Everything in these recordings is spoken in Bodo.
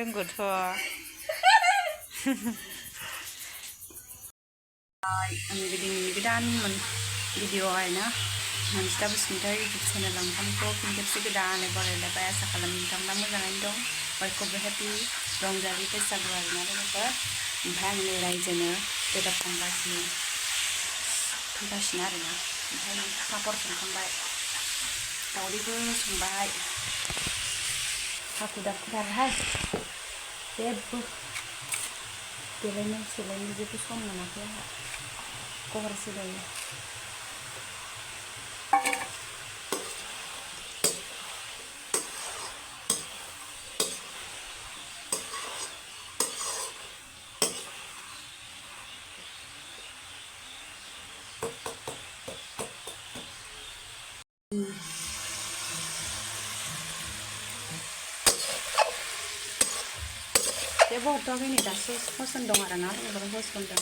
रोंगौथ' आंनि गोदान भिडिअ आरोना Manjita Basumatary YouTube channel नोंथांखौ फिन खेबसे गोदानै बरायलायबाय आसा खालामो नोंथांमोना मोजाङैनो दं बयखौबो हेपि रंजालि बैसागु आरोना लोगोफोर ओमफ्राय आं नै रायजोनो बेदर संगासिनो आरोना ओमफ्राय पापर संखांबाय दावदैबो संबाय हाखु दाखुथारहाय जेबो देलायनो सोलायनो जेबो सम मोनाखै आंहा खबरसो जायो जेबो हरथ'वाखै नै दासो होसन दं आरोना होसनदों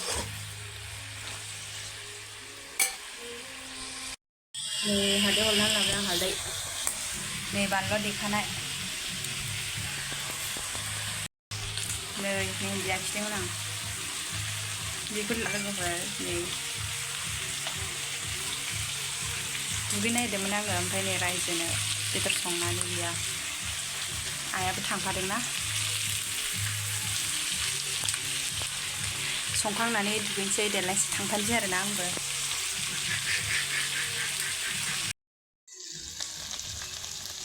नै हालदै हरना लाबाय आं हालदै नै बानलु देखानाय नै मेहेनदि आखिदोंमोन आं बेखौ लोगोफोर नै दुगैनो नागिरदोंमोन आङो ओमफ्राय नै रायजोनो बेदर संनानै गैया आइयाबो थांफादोंना संखांनानै दुगैनोसै देलायनोसै थांफानोसै आरोना आंबो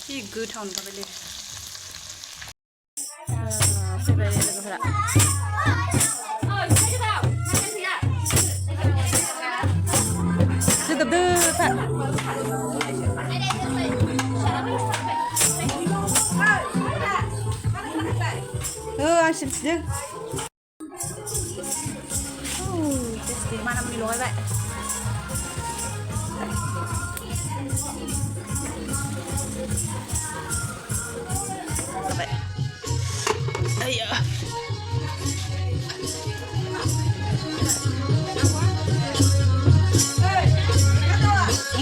जि गोथाव नुथारबायलै फैबाय लोगोफोरा जोगोबदोथार आं सिबसिदों mana mau diloy vậy vậy đây ạ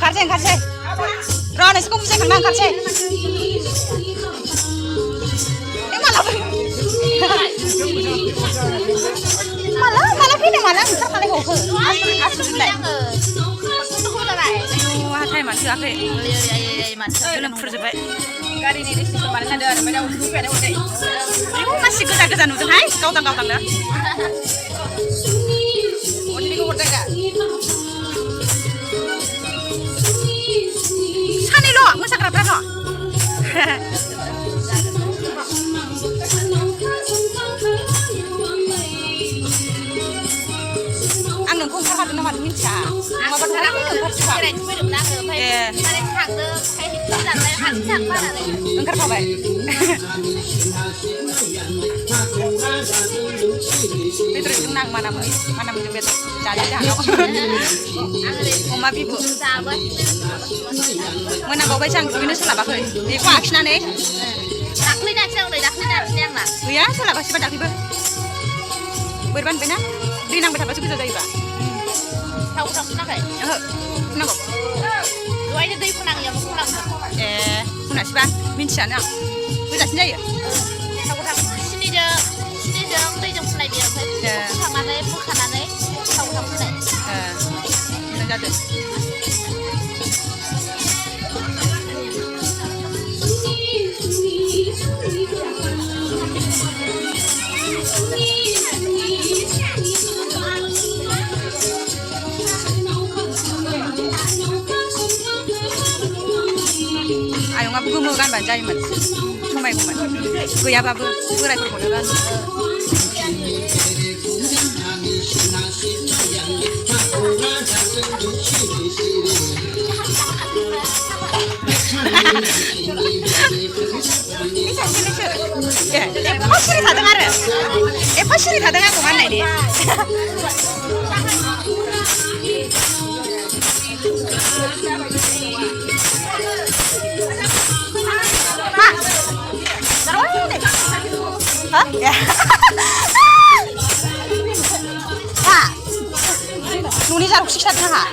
khát xe rồi này cũng sẽ khẳng năng khát xe em mà làm malah ini malah bisa kali kok asli deh hatai masih apa masih belum terjebak kali ini di situ kemarin ada udah ini masih geza nutuh hai kau tang dah udah ini kau udah gak sana lo musak berapa lo Konkw Gaosw nama Manjita. Mau berharap itu percuma. Engkar apa? Betul nang mana betul. Jadi Oma bibu. Mana Bobeya sang ini salah apa? Ini kok action ane? Dakli nak siang lah. Ya salah apa sih pada dakli berban benar? Di nang betapa suka jadi ba? Tahu nak kai? Nak kok? Dua ini dari punang ya, punang. Punang sih ba? Minca nak. Sudah sini ya? Tahu sini je punai dia. Bukan ane, tahu punai. Sudah jadi. Ayo ngapu gumu kan banjayiman, cuma ikuman, gue ya babu, gue rekor bodoh kan. Pasti ada aku mana ini? Hah? Ya. Nuni jaruk siksa dah.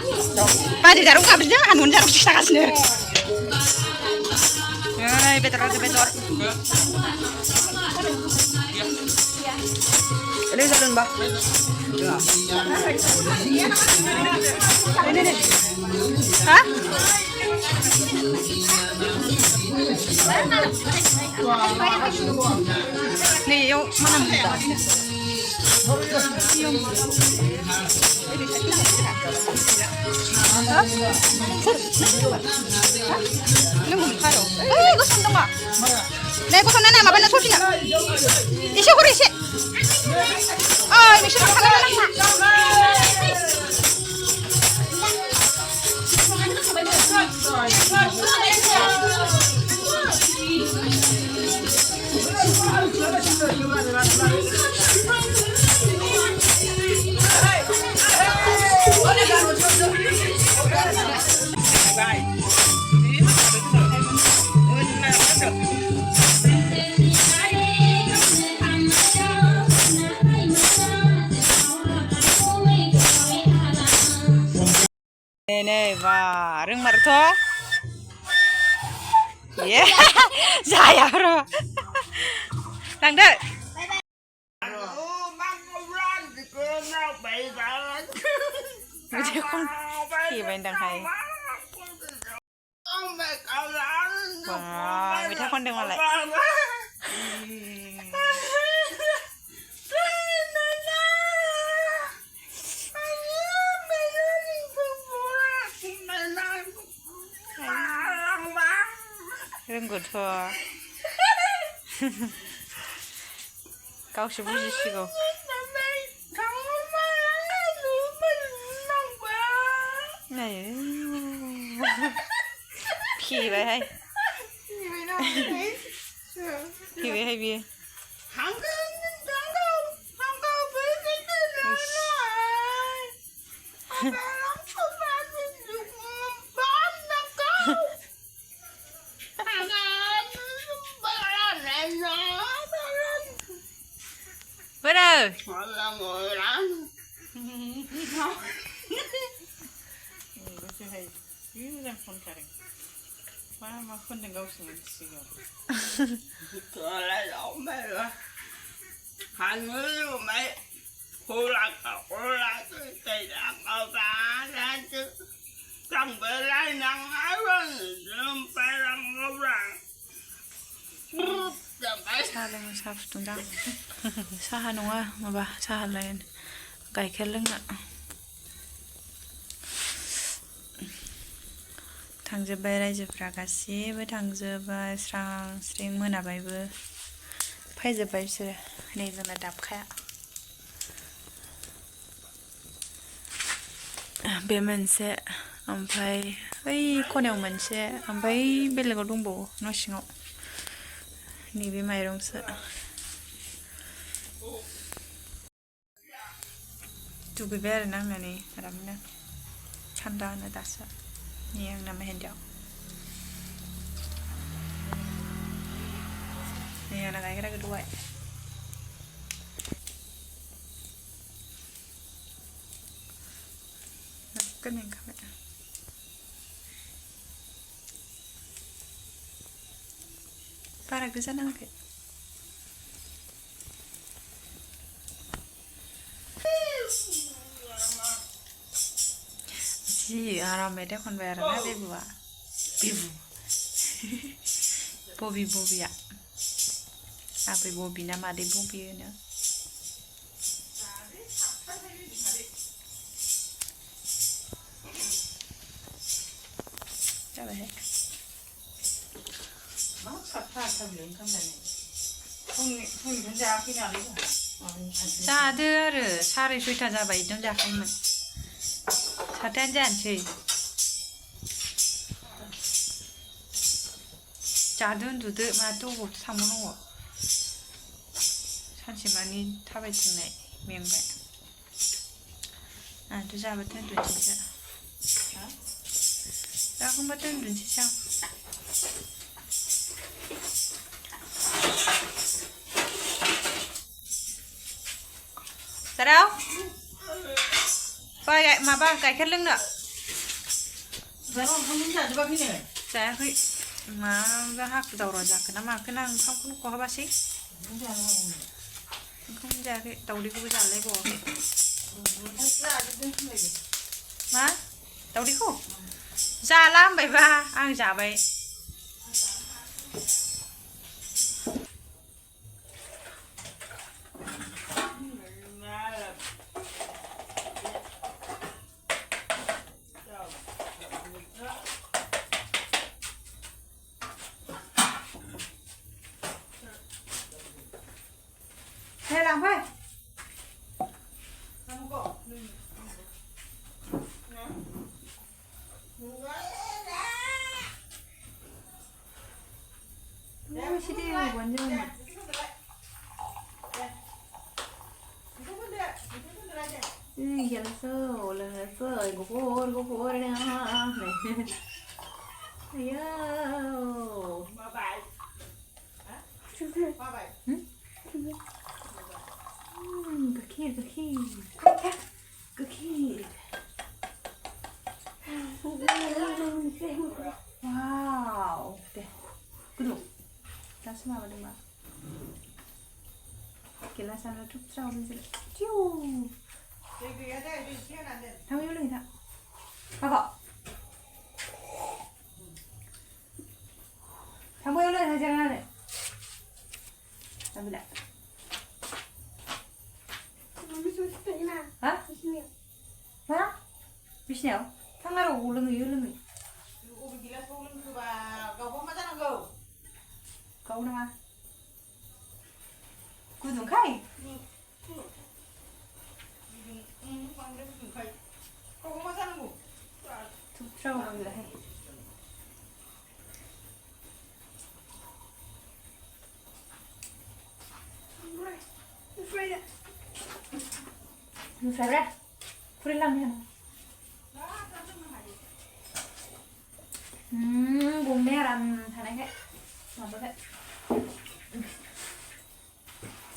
Pada jaruk kabel dah, nuni jaruk siksa kasih. Betul. Ini jalan bah. Ini. Hah? Nih, yuk mana muda? Ini mau karo. Gue seneng nggak? Nih, gue seneng nih, apa soalnya? Isi kurang isi. Oh, ini sudah kena Ini wah, ring marto. Yeah, saya bro. Đang đợi. Người theo con thì bên đằng này. Wow, người theo con đừng mà lại. Rừng của thua. Gaosw Mithisigwo. Này. Phi vậy hay? Phi vậy hay bia? Bữa đâu? Mà không đừng Gaosw Mithisigwo. Tôi lại lộn mày rồi. Hành với mày. Cô là cái đàn ở bà ra chứ. Trong bề lại năng ái quá. Đừng phải làm ngô rằng. Saling sabtunda. Sahan wa maba sahan lain. Kai keleng nak. Jahwbai Raijwpwrnw गासिबो थांजोबबाय स्रां स्रिं मोनाबायबो फैजोबबाय बिसोरो नै जोंना दाबखाया बे मोनसे ओमफ्राय बै खनायाव मोनसे ओमफ्राय बेलेगाव दंबावो न' सिङाव नैबे माइरंसो दुगैबाय आरो नांनानै आरामनो थान्दानो दासो नि आंना मेहेन्दियाव नै आंना गाइखेरा गोदौबाय नोगोद मेंखाबाय बारा गोजा नाङाखै जि आराम मेथाइ खनबाय आरोना बेबुआ बबेया आबै बबि ना मादै बबि होनो जाबायहाय जादो आरो 6:30 जाबाय बिदिनो जाखायोमोन 7:00 जानोसै जादो उन्दुदो माथो अबावथो थांबावनांगौ सानसेमानि थाबायथिंनाय मेंबाय आंथ' जाबाथाय उन्दुनोसैसो जाखांबाथाय उन्दुनोसैसो आं Sarau? Ba माबा गाइखेर लोंनो जायाखै मा हाखु दावराव जाखो ना माखो ना ओंखामखौनो खहाबासै ओंखाम जायाखै दावदैखौबो जालाय बावाखै मा दावदैखौ जाला होनबायबा आं जाबाय Thế làm thôi. Ôi, chị đi ngủ buồn như này. Gelso, gelso, gopor này. Ayo. Good kid. Wow. Deh. Duduk. Kita semua berdua. Kilasan tutup sawo di sini. Ciu. Kamu yuk lihat. Kakak. Kamu yuk lihat jangan ada. Ambil. Hả? Hả? Bisneo? Thằng nào ngủ lưng yếu lưng. Câu nào? Cô dùng khay. Thúc trâu mà người hay. Nó phải ra. Kuri lang yan. Bùng meron thằng này hết. Mà bớt hết.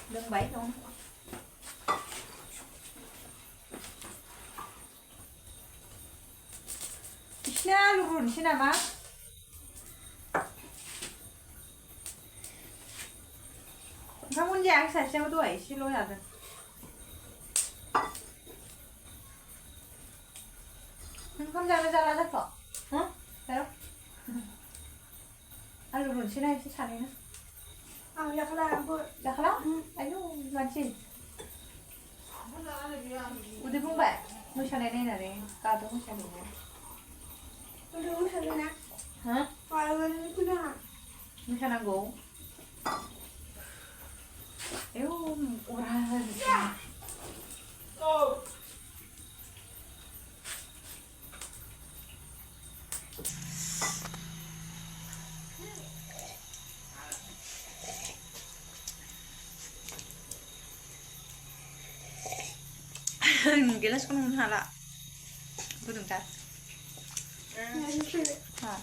Đừng bấy luôn. Sina lurun sina ba? Kamu jangan saya tuh ay silo ya kan. Không ra ra rất phở hả thấy không ăn lùn trên này sẽ sạch này nữa Lạc lắm anh làm gì udah không vậy mới sạch này đây là đây cao tôi không sạch được hả mới sạch ăn gỗ yếu ura Gelas ko nung hala. Budong ta. Ha.